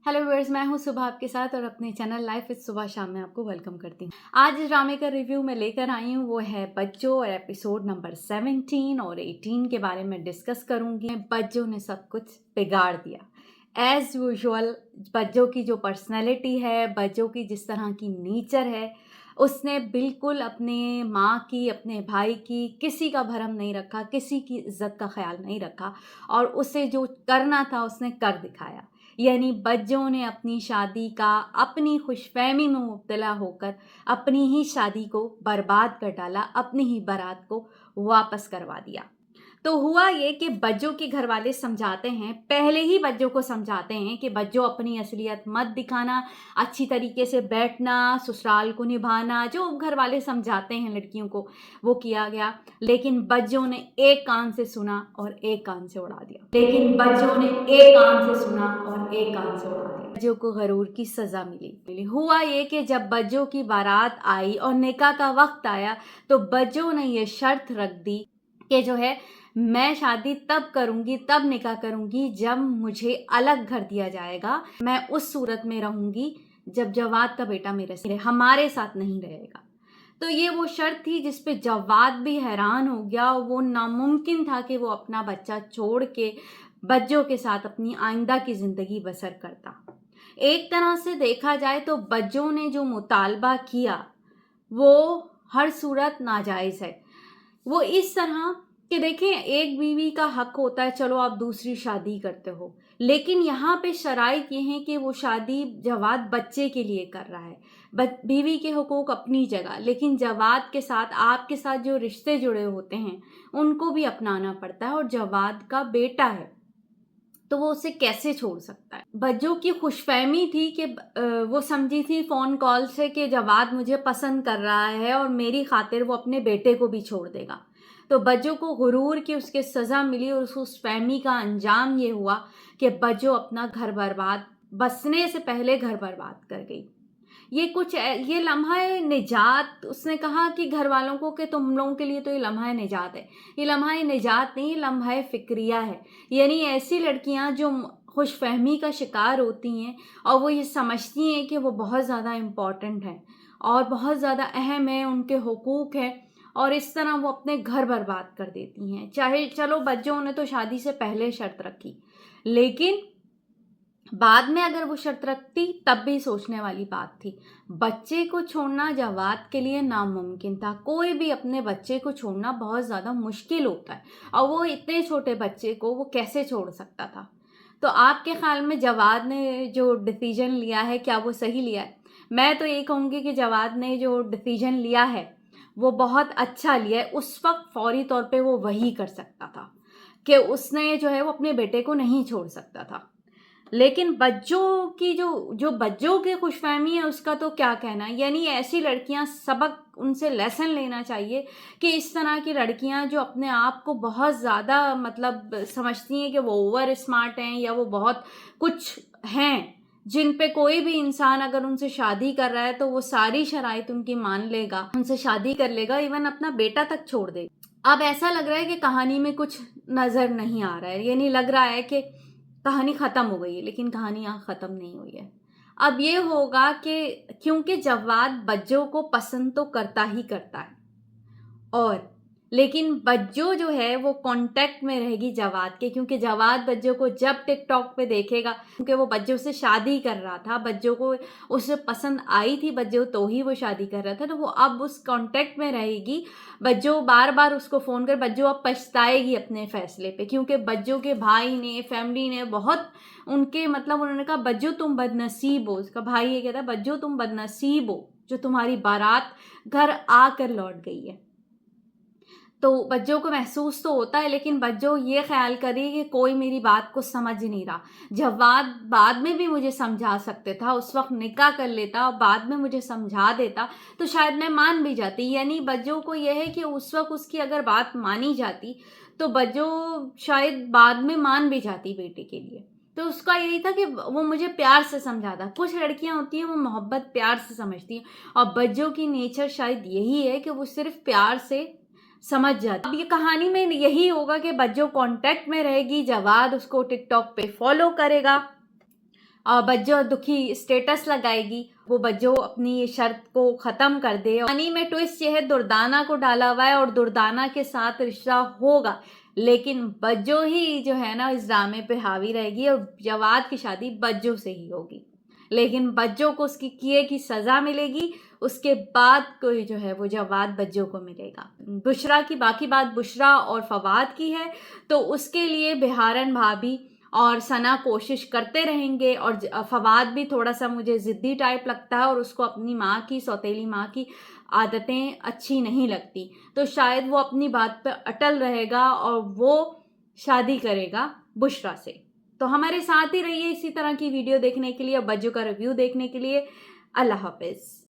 Hello viewers, मैं हूं सुबह आपके साथ और अपने चैनल लाइफ विद सुबह शाम में आपको वेलकम करती हूं। आज इस ड्रामे का रिव्यू मैं लेकर आई हूं, वो है बज्जो और एपिसोड नंबर 17 और 18 के बारे में डिस्कस करूंगी। बज्जो ने सब कुछ बिगाड़ दिया एज यूजुअल। बज्जो की जो पर्सनैलिटी है, बज्जो की जिस तरह की नेचर है, उसने बिल्कुल अपने माँ की, अपने भाई की किसी का भरम नहीं रखा, किसी की इज्जत का ख्याल नहीं रखा और उसे जो करना था उसने कर दिखाया। यानी बज्जो ने अपनी शादी का अपनी खुशफहमी में मुब्तला होकर अपनी ही शादी को बर्बाद कर डाला, अपनी ही बारात को वापस करवा दिया। तो हुआ ये कि बज्जो के घर वाले समझाते हैं, पहले ही बज्जो को समझाते हैं कि बज्जो अपनी असलियत मत दिखाना, अच्छी तरीके से बैठना, ससुराल को निभाना, जो घर वाले समझाते हैं लड़कियों को वो किया गया। लेकिन बज्जो ने एक कान से सुना और एक कान से उड़ा दिया। बज्जो को गरूर की सजा मिली। हुआ ये कि जब बज्जो की बारात आई और निकाह का वक्त आया तो बज्जो ने ये शर्त रख दी कि जो है मैं शादी तब करूंगी, तब निकाह करूंगी जब मुझे अलग घर दिया जाएगा। मैं उस सूरत में रहूंगी जब जवाद का बेटा मेरे से हमारे साथ नहीं रहेगा। तो ये वो शर्त थी जिस पे जवाद भी हैरान हो गया। वो नामुमकिन था कि वो अपना बच्चा छोड़ के बज्जो के साथ अपनी आइंदा की ज़िंदगी बसर करता। एक तरह से देखा जाए तो बज्जो ने जो मुतालबा किया वो हर सूरत नाजायज़ है। वो इस तरह कि देखें, एक बीवी का हक होता है, चलो आप दूसरी शादी करते हो, लेकिन यहाँ पे शराइत ये हैं कि वो शादी जवाद बच्चे के लिए कर रहा है। बीवी के हुकूक अपनी जगह, लेकिन जवाद के साथ आपके साथ जो रिश्ते जुड़े होते हैं उनको भी अपनाना पड़ता है और जवाद का बेटा है तो वो उसे कैसे छोड़ सकता है। बज्जो की खुशफहमी थी कि वो समझी थी फ़ोन कॉल से कि जवाद मुझे पसंद कर रहा है और मेरी खातिर वो अपने बेटे को भी छोड़ देगा। तो बज्जो को गुरूर की उसके सज़ा मिली और उस फहमी का अंजाम ये हुआ कि बज्जो अपना घर बर्बाद, बसने से पहले घर बर्बाद कर गई। ये लम्हा है निजात। उसने कहा कि घर वालों को कि तुम लोगों के लिए तो ये लम्हा निजात है। ये लम्हा निजात नहीं, ये लम्हा फिक्रिया है। यानी ऐसी लड़कियां जो खुशफहमी का शिकार होती हैं और वो ये समझती हैं कि वो बहुत ज़्यादा इम्पॉर्टेंट है और बहुत ज़्यादा अहम है, उनके हुकूक है, और इस तरह वो अपने घर बर्बाद कर देती हैं। चाहे चलो बच्चों ने तो शादी से पहले शर्त रखी, लेकिन बाद में अगर वो शर्त रखती तब भी सोचने वाली बात थी। बच्चे को छोड़ना जवाद के लिए नामुमकिन था। कोई भी अपने बच्चे को छोड़ना बहुत ज़्यादा मुश्किल होता है और वो इतने छोटे बच्चे को वो कैसे छोड़ सकता था। तो आपके ख्याल में जवाद ने जो डिसीजन लिया है क्या वो सही लिया है? मैं तो ये कहूँगी कि जवाद ने जो डिसीजन लिया है वो बहुत अच्छा लिया है। उस वक्त फौरी तौर पे वो वही कर सकता था कि उसने जो है वो अपने बेटे को नहीं छोड़ सकता था। लेकिन बच्चों की जो बच्चों की खुशफहमी है उसका तो क्या कहना। यानी ऐसी लड़कियां, सबक उनसे लेसन लेना चाहिए कि इस तरह की लड़कियां जो अपने आप को बहुत ज़्यादा मतलब समझती हैं कि वो ओवर स्मार्ट हैं या वो बहुत कुछ हैं, जिन पे कोई भी इंसान अगर उनसे शादी कर रहा है तो वो सारी शराइत उनकी मान लेगा, उनसे शादी कर लेगा, इवन अपना बेटा तक छोड़ देगा। अब ऐसा लग रहा है कि कहानी में कुछ नज़र नहीं आ रहा है। यानी लग रहा है कि कहानी ख़त्म हो गई है, लेकिन कहानी यहाँ ख़त्म नहीं हुई है। अब ये होगा कि क्योंकि जवाद बज्जो को पसंद तो करता ही करता है, और लेकिन बज्जो जो है वो कांटेक्ट में रहेगी जवाद के, क्योंकि जवाद बज्जो को जब टिकटॉक पे देखेगा, क्योंकि वो बज्जो से शादी कर रहा था, बज्जो को उसे पसंद आई थी बज्जो तो ही वो शादी कर रहा था, तो वो अब उस कांटेक्ट में रहेगी। बज्जो बार बार उसको फ़ोन कर, बज्जो अब पछताएगी अपने फ़ैसले पे, क्योंकि बज्जो के भाई ने, फैमिली ने बहुत उनके मतलब उन्होंने कहा बज्जो तुम बदनसीब हो। उसका भाई ये कहता है बज्जो तुम बदनसीब हो जो तुम्हारी बारात घर आकर लौट गई है। तो बज्जो को महसूस तो होता है, लेकिन बज्जो ये ख्याल करी कि कोई मेरी बात को समझ नहीं रहा। जवाद बाद में भी मुझे समझा सकते था, उस वक्त निकाह कर लेता और बाद में मुझे समझा देता तो शायद मैं मान भी जाती। यानी बज्जो को यह है कि उस वक्त उसकी अगर बात मानी जाती तो बज्जो शायद बाद में मान भी जाती बेटे के लिए। तो उसका यही था कि वो मुझे प्यार से समझाता। कुछ लड़कियां होती हैं वो मोहब्बत प्यार से समझती हैं, और बज्जो की नेचर शायद यही है कि वो सिर्फ प्यार से समझ जाती। अब ये कहानी में यही होगा कि बज्जो कांटेक्ट में रहेगी, जवाद उसको टिकटॉक पे फॉलो करेगा, और बज्जो दुखी स्टेटस लगाएगी, वो बज्जो अपनी ये शर्त को ख़त्म कर दे। कहानी में ट्विस्ट ये है, दुर्दाना को डाला हुआ है और दुर्दाना के साथ रिश्ता होगा, लेकिन बज्जो ही जो है ना इस ड्रामे पे हावी रहेगी और जवाद की शादी बज्जो से ही होगी। लेकिन बज्जो को उसकी किए की सज़ा मिलेगी, उसके बाद कोई जो है वो जवाद बज्जो को मिलेगा। बुशरा की बाकी बात बुशरा और फवाद की है, तो उसके लिए बिहारन भाभी और सना कोशिश करते रहेंगे। और फवाद भी थोड़ा सा मुझे ज़िद्दी टाइप लगता है और उसको अपनी माँ की, सौतेली माँ की आदतें अच्छी नहीं लगती, तो शायद वो अपनी बात पर अटल रहेगा और वो शादी करेगा बुशरा से। तो हमारे साथ ही रहिए इसी तरह की वीडियो देखने के लिए और बज्जो का रिव्यू देखने के लिए। अल्लाह हाफिज़।